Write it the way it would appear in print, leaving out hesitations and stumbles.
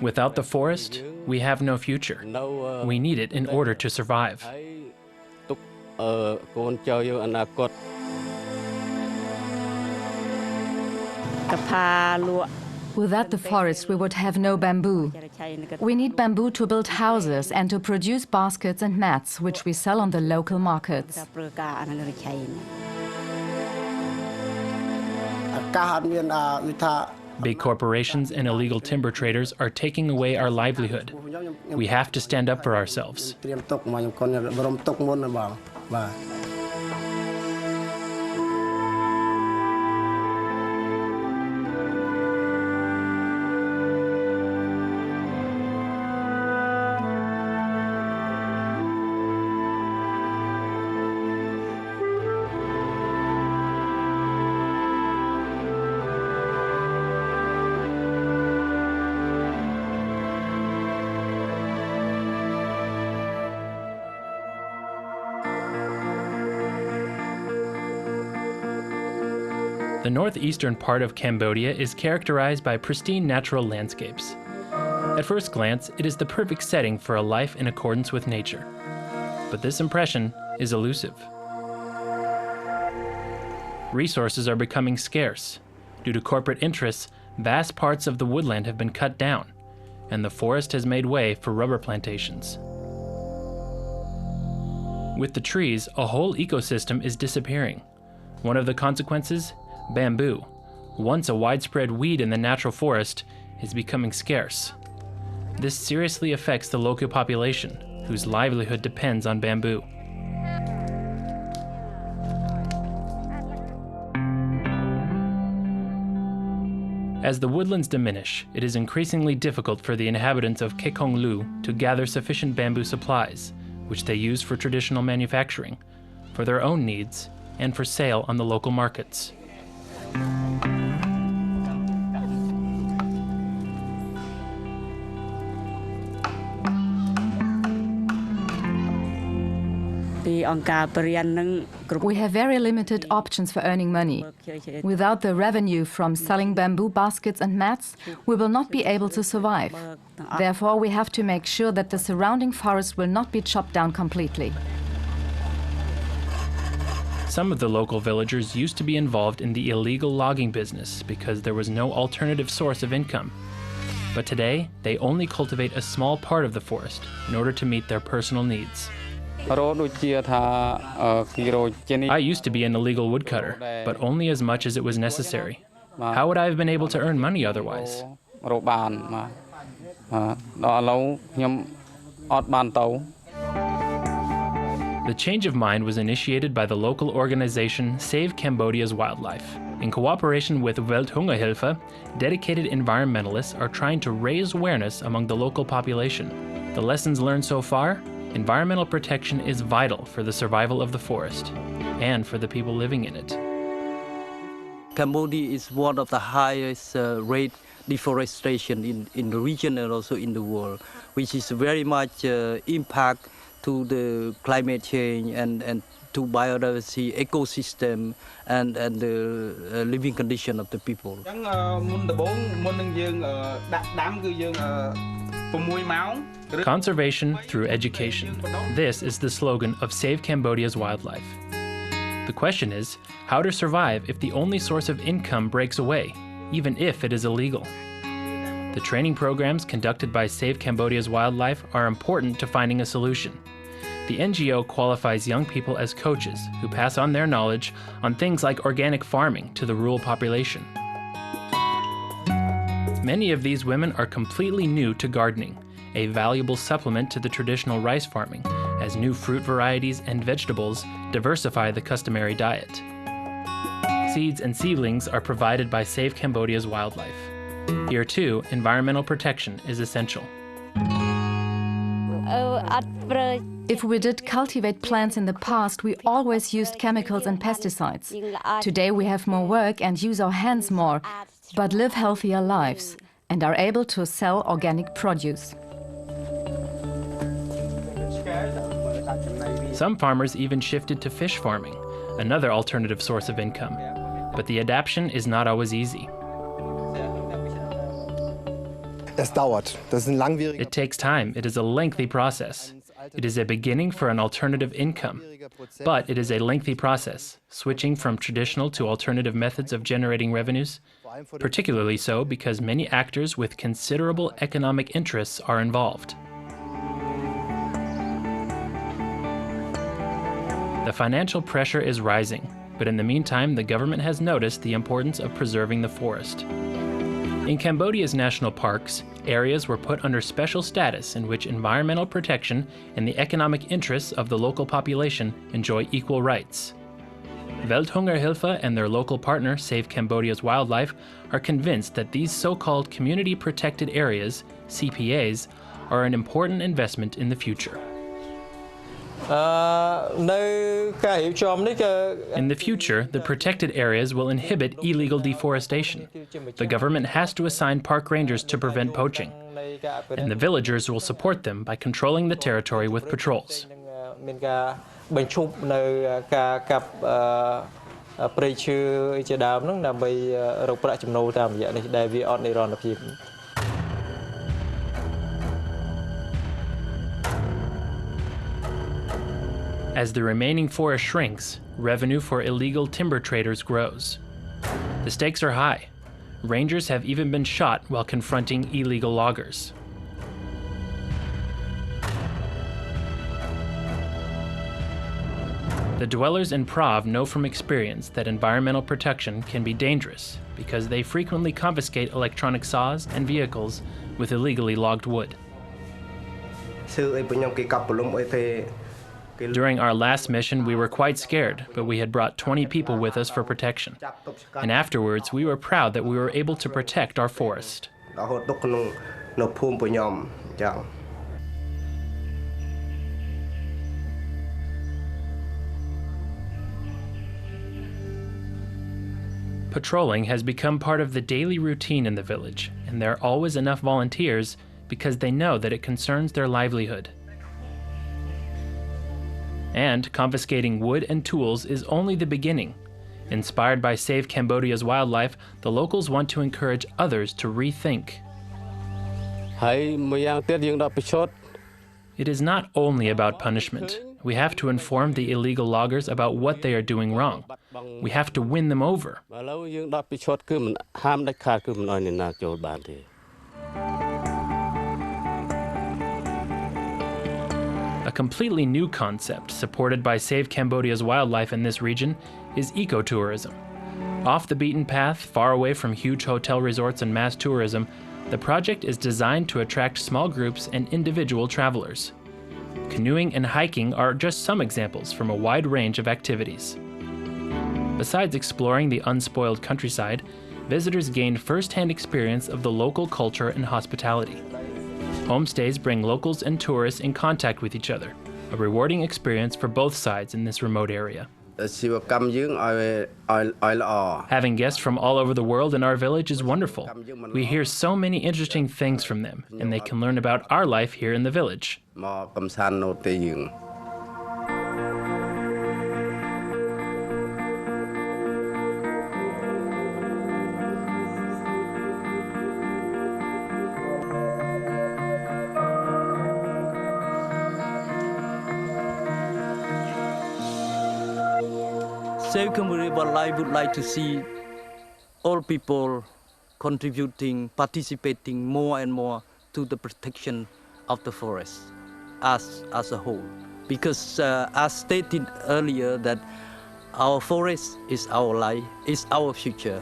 Without the forest, we have no future. We need it in order to survive. Without the forest, we would have no bamboo. We need bamboo to build houses and to produce baskets and mats, which we sell on the local markets. Big corporations and illegal timber traders are taking away our livelihood. We have to stand up for ourselves. The northeastern part of Cambodia is characterized by pristine natural landscapes. At first glance, it is the perfect setting for a life in accordance with nature. But this impression is elusive. Resources are becoming scarce. Due to corporate interests, vast parts of the woodland have been cut down, and the forest has made way for rubber plantations. With the trees, a whole ecosystem is disappearing. One of the consequences? Bamboo, once a widespread weed in the natural forest, is becoming scarce. This seriously affects the local population, whose livelihood depends on bamboo. As the woodlands diminish, it is increasingly difficult for the inhabitants of Kekonglu to gather sufficient bamboo supplies, which they use for traditional manufacturing, for their own needs, and for sale on the local markets. We have very limited options for earning money. Without the revenue from selling bamboo baskets and mats, we will not be able to survive. Therefore, we have to make sure that the surrounding forest will not be chopped down completely. Some of the local villagers used to be involved in the illegal logging business because there was no alternative source of income. But today, they only cultivate a small part of the forest in order to meet their personal needs. I used to be an illegal woodcutter, but only as much as it was necessary. How would I have been able to earn money otherwise? The change of mind was initiated by the local organization Save Cambodia's Wildlife. In cooperation with Welthungerhilfe, dedicated environmentalists are trying to raise awareness among the local population. The lessons learned so far? Environmental protection is vital for the survival of the forest and for the people living in it. Cambodia is one of the highest rate deforestation in the region and also in the world, which is very much impact to the climate change and to biodiversity, ecosystem, and the living condition of the people. Conservation through education. This is the slogan of Save Cambodia's Wildlife. The question is, how to survive if the only source of income breaks away, even if it is illegal? The training programs conducted by Save Cambodia's Wildlife are important to finding a solution. The NGO qualifies young people as coaches who pass on their knowledge on things like organic farming to the rural population. Many of these women are completely new to gardening, a valuable supplement to the traditional rice farming, as new fruit varieties and vegetables diversify the customary diet. Seeds and seedlings are provided by Save Cambodia's Wildlife. Here too, environmental protection is essential. If we did cultivate plants in the past, we always used chemicals and pesticides. Today we have more work and use our hands more, but live healthier lives and are able to sell organic produce. Some farmers even shifted to fish farming, another alternative source of income. But the adaptation is not always easy. Es dauert. Das ist ein langwieriger It takes time. It is a lengthy process. It is a beginning for an alternative income. But it is a lengthy process, switching from traditional to alternative methods of generating revenues, particularly so because many actors with considerable economic interests are involved. The financial pressure is rising, but in the meantime, the government has noticed the importance of preserving the forest. In Cambodia's national parks, areas were put under special status in which environmental protection and the economic interests of the local population enjoy equal rights. Welthungerhilfe and their local partner, Save Cambodia's Wildlife, are convinced that these so-called community protected areas, CPAs, are an important investment in the future. In the future, the protected areas will inhibit illegal deforestation. The government has to assign park rangers to prevent poaching, and the villagers will support them by controlling the territory with patrols. As the remaining forest shrinks, revenue for illegal timber traders grows. The stakes are high. Rangers have even been shot while confronting illegal loggers. The dwellers in Prav know from experience that environmental protection can be dangerous because they frequently confiscate electronic saws and vehicles with illegally logged wood. During our last mission, we were quite scared, but we had brought 20 people with us for protection. And afterwards, we were proud that we were able to protect our forest. Patrolling has become part of the daily routine in the village, and there are always enough volunteers because they know that it concerns their livelihood. And confiscating wood and tools is only the beginning. Inspired by Save Cambodia's Wildlife, the locals want to encourage others to rethink. It is not only about punishment. We have to inform the illegal loggers about what they are doing wrong. We have to win them over. A completely new concept supported by Save Cambodia's Wildlife in this region is ecotourism. Off the beaten path, far away from huge hotel resorts and mass tourism, the project is designed to attract small groups and individual travelers. Canoeing and hiking are just some examples from a wide range of activities. Besides exploring the unspoiled countryside, visitors gain first-hand experience of the local culture and hospitality. Homestays bring locals and tourists in contact with each other, a rewarding experience for both sides in this remote area. Having guests from all over the world in our village is wonderful. We hear so many interesting things from them, and they can learn about our life here in the village. Save Cambodia Wildlife would like to see all people contributing, participating more and more to the protection of the forest as a whole. Because as stated earlier, that our forest is our life, is our future.